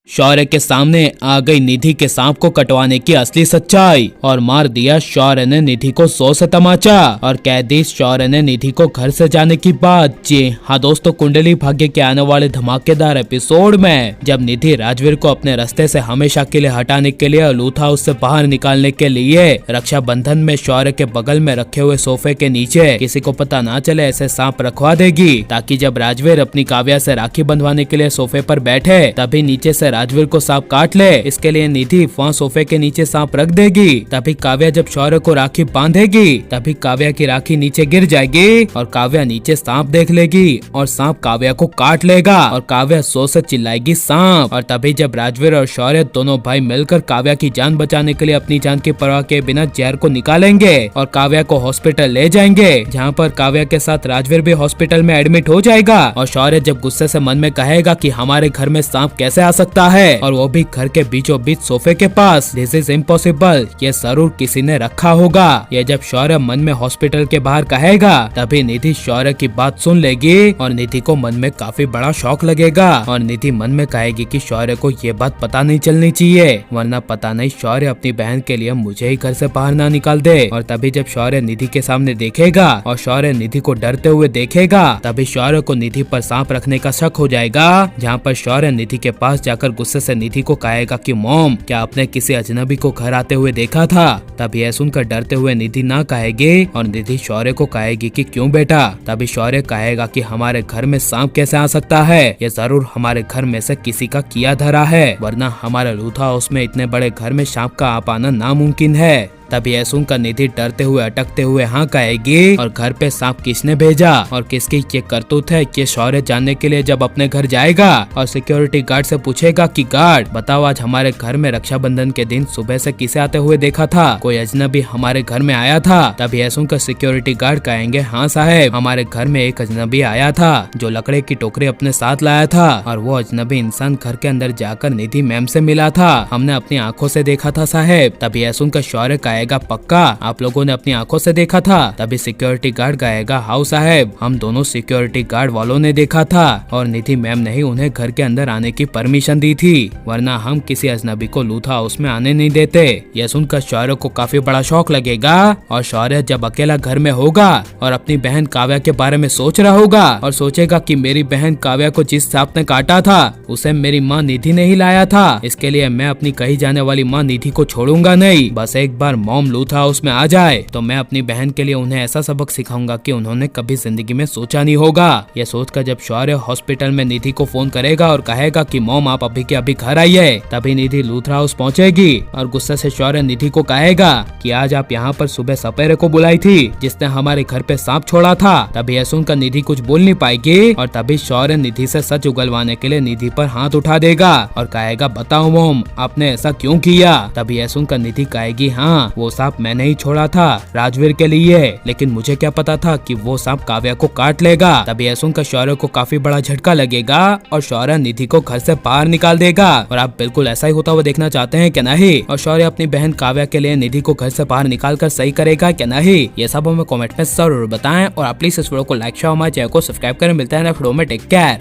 शौर्य के सामने आ गई निधि के सांप को कटवाने की असली सच्चाई और मार दिया शौर्य ने निधि को 100 से तमाचा और कह दी शौर्य ने निधि को घर से जाने की बात। जी हाँ दोस्तों, कुंडली भाग्य के आने वाले धमाकेदार एपिसोड में जब निधि राजवीर को अपने रास्ते से हमेशा के लिए हटाने के लिए अलूथ हाउस से बाहर निकालने के लिए रक्षाबंधन में शौर्य के बगल में रखे हुए सोफे के नीचे किसी को पता ना चले ऐसे सांप रखवा देगी, ताकि जब राजवीर अपनी काव्या से राखी बंधवाने के लिए सोफे पर बैठे तभी नीचे से राजवीर को सांप काट ले। इसके लिए निधि वहाँ सोफे के नीचे सांप रख देगी। तभी काव्या जब शौर्य को राखी बांधेगी तभी काव्या की राखी नीचे गिर जाएगी और काव्या नीचे सांप देख लेगी और सांप काव्या को काट लेगा और काव्या 100 से चिल्लाएगी सांप। और तभी जब राजवीर और शौर्य दोनों भाई मिलकर काव्या की जान बचाने के लिए अपनी जान की परवाह के बिना जहर को निकालेंगे और काव्या को हॉस्पिटल ले जाएंगे, जहाँ पर काव्या के साथ राजवीर भी हॉस्पिटल में एडमिट हो जाएगा। और शौर्य जब गुस्से से मन में कहेगा कि हमारे घर में सांप कैसे आ सकता है और वो भी घर के बीचों बीच सोफे के पास, दिस इज इम्पॉसिबल, ये जरूर किसी ने रखा होगा। ये जब शौर्य मन में हॉस्पिटल के बाहर कहेगा तभी निधि शौर्य की बात सुन लेगी और निधि को मन में काफी बड़ा शौक लगेगा और निधि मन में कहेगी कि शौर्य को ये बात पता नहीं चलनी चाहिए, वरना पता नहीं शौर्य अपनी बहन के लिए मुझे ही घर से बाहर ना निकाल दे। और तभी जब शौर्य निधि के सामने देखेगा और शौर्य निधि को डरते हुए देखेगा तभी शौर्य को निधि पर सांप रखने का शक हो जाएगा, जहाँ पर शौर्य निधि के पास जाकर गुस्से से निधि को कहेगा कि मॉम, क्या आपने किसी अजनबी को घर आते हुए देखा था? तभी यह सुनकर डरते हुए निधि ना कहेगी और निधि शौर्य को कहेगी कि क्यों बेटा? तभी शौर्य कहेगा कि हमारे घर में सांप कैसे आ सकता है, ये जरूर हमारे घर में से किसी का किया धरा है, वरना हमारे अलूथ हाउस में इतने बड़े घर में सांप का आ पाना नामुमकिन है। तभी यह सुनकर निधि डरते हुए अटकते हुए हाँ कहेगी और घर पे सांप किसने भेजा और किसकी ये करतूत है ये शौर्य जानने के लिए जब अपने घर जाएगा और सिक्योरिटी गार्ड से पूछेगा कि गार्ड बताओ, आज हमारे घर में रक्षाबंधन के दिन सुबह से किसे आते हुए देखा था? कोई अजनबी हमारे घर में आया था? तभी यह सुनकर सिक्योरिटी गार्ड कहेंगे हाँ साहब, हमारे घर में एक अजनबी आया था जो लकड़े की टोकरी अपने साथ लाया था और वो अजनबी इंसान घर के अंदर जाकर निधि मैम से मिला था, हमने अपनी आंखों से देखा था साहब। तभी यह सुनकर शौर्य पक्का आप लोगों ने अपनी आंखों से देखा था? तभी सिक्योरिटी गार्ड कहेगा हाँ साहब, हम दोनों सिक्योरिटी गार्ड वालों ने देखा था और निधि मैम ने ही उन्हें घर के अंदर आने की परमिशन दी थी, वरना हम किसी अजनबी को अलूथ हाउस में आने नहीं देते। यह सुनकर शौर्य को काफी बड़ा शौक लगेगा और शौर्य जब अकेला घर में होगा और अपनी बहन काव्या के बारे में सोच रहा होगा और सोचेगा कि मेरी बहन काव्या को जिस सांप ने काटा था उसे मेरी माँ निधि ने ही लाया था, इसके लिए मैं अपनी कही जाने वाली माँ निधि को छोड़ूंगा नहीं। बस एक बार मॉम अलूथ हाउस में आ जाए तो मैं अपनी बहन के लिए उन्हें ऐसा सबक सिखाऊंगा कि उन्होंने कभी जिंदगी में सोचा नहीं होगा। यह सोचकर जब शौर्य हॉस्पिटल में निधि को फोन करेगा और कहेगा कि मॉम आप अभी के अभी घर आइए, तभी निधि अलूथ हाउस पहुंचेगी और गुस्से से शौर्य निधि को कहेगा कि आज आप यहाँ पर सुबह सपेरे को बुलाई थी जिसने हमारे घर पे सांप छोड़ा था। तभी यह सुनकर निधि कुछ बोल नहीं पाएगी और तभी शौर्य निधि से सच उगलवाने के लिए निधि पर हाथ उठा देगा और कहेगा बताओ मॉम आपने ऐसा क्यों किया? तभी यह सुनकर निधि कहेगी हाँ, वो सांप मैंने ही छोड़ा था राजवीर के लिए, लेकिन मुझे क्या पता था कि वो सांप काव्या को काट लेगा। तभी यह सुनकर शौर्य को काफी बड़ा झटका लगेगा और शौर्य निधि को घर से बाहर निकाल देगा। और आप बिल्कुल ऐसा ही होता हुआ देखना चाहते हैं क्या नहीं? और शौर्य अपनी बहन काव्या के लिए निधि को घर से बाहर निकाल कर सही करेगा क्या नहीं? ये सब हमें कमेंट में जरूर बताएं और आप प्लीज इस वीडियो को लाइक शेयर और हमारे चैनल को सब्सक्राइब करें। मिलते हैं नेक्स्ट वीडियो में, टेक केयर।